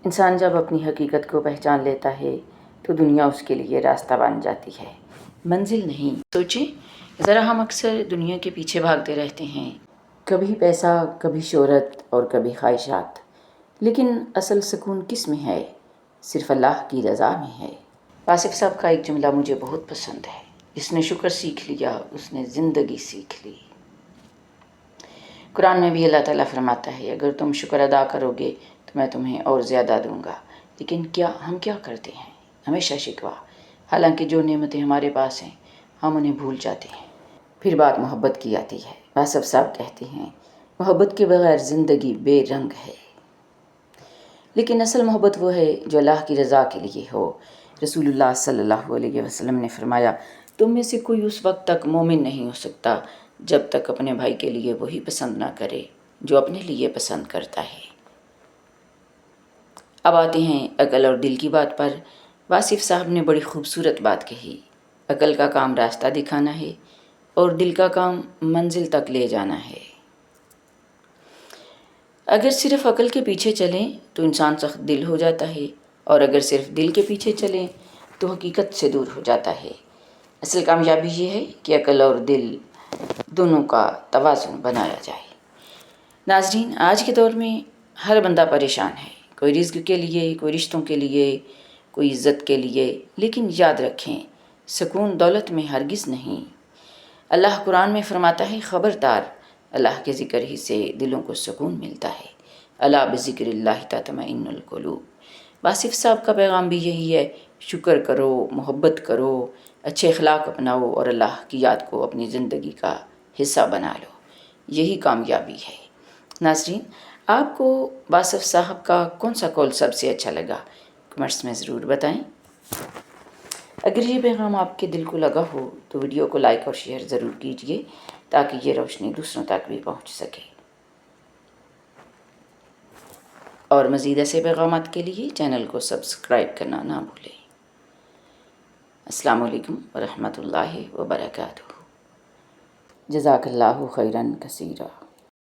انسان جب اپنی حقیقت کو پہچان لیتا ہے تو دنیا اس کے لیے راستہ بن جاتی ہے، منزل نہیں۔ سوچیں ذرا، ہم اکثر دنیا کے پیچھے بھاگتے رہتے ہیں، کبھی پیسہ، کبھی شہرت اور کبھی خواہشات، لیکن اصل سکون کس میں ہے؟ صرف اللہ کی رضا میں ہے۔ واصف صاحب کا ایک جملہ مجھے بہت پسند ہے، جس نے شکر سیکھ لیا اس نے زندگی سیکھ لی۔ قرآن میں بھی اللہ تعالیٰ فرماتا ہے، اگر تم شکر ادا کرو گے تو میں تمہیں اور زیادہ دوں گا۔ لیکن ہم کیا کرتے ہیں؟ ہمیشہ شکوہ، حالانکہ جو نعمتیں ہمارے پاس ہیں ہم انہیں بھول جاتے ہیں۔ پھر بات محبت کی آتی ہے۔ واصف صاحب کہتے ہیں، محبت کے بغیر زندگی بے رنگ ہے۔ لیکن اصل محبت وہ ہے جو اللہ کی رضا کے لیے ہو۔ رسول اللہ صلی اللہ علیہ وسلم نے فرمایا، تم میں سے کوئی اس وقت تک مومن نہیں ہو سکتا جب تک اپنے بھائی کے لیے وہی پسند نہ کرے جو اپنے لیے پسند کرتا ہے۔ اب آتے ہیں عقل اور دل کی بات پر۔ واصف صاحب نے بڑی خوبصورت بات کہی، عقل کا کام راستہ دکھانا ہے اور دل کا کام منزل تک لے جانا ہے۔ اگر صرف عقل کے پیچھے چلیں تو انسان سخت دل ہو جاتا ہے، اور اگر صرف دل کے پیچھے چلیں تو حقیقت سے دور ہو جاتا ہے۔ اصل کامیابی یہ ہے کہ عقل اور دل دونوں کا توازن بنایا جائے۔ ناظرین، آج کے دور میں ہر بندہ پریشان ہے، کوئی رزق کے لیے، کوئی رشتوں کے لیے، کوئی عزت کے لیے، لیکن یاد رکھیں سکون دولت میں ہرگز نہیں۔ اللہ قرآن میں فرماتا ہے، خبردار، اللہ کے ذکر ہی سے دلوں کو سکون ملتا ہے۔ الا بذکر اللہ تطمئن القلوب۔ واصف صاحب کا پیغام بھی یہی ہے، شکر کرو، محبت کرو، اچھے اخلاق اپناؤ اور اللہ کی یاد کو اپنی زندگی کا حصہ بنا لو، یہی کامیابی ہے۔ ناظرین، آپ کو واصف صاحب کا کون سا قول سب سے اچھا لگا؟ کمنٹس میں ضرور بتائیں۔ اگر یہ پیغام آپ کے دل کو لگا ہو تو ویڈیو کو لائک اور شیئر ضرور کیجیے تاکہ یہ روشنی دوسروں تک بھی پہنچ سکے، اور مزید ایسے پیغامات کے لیے چینل کو سبسکرائب کرنا نہ بھولیں۔ السلام علیکم ورحمۃ اللہ وبرکاتہ۔ جزاک اللہ خیراً کثیرا۔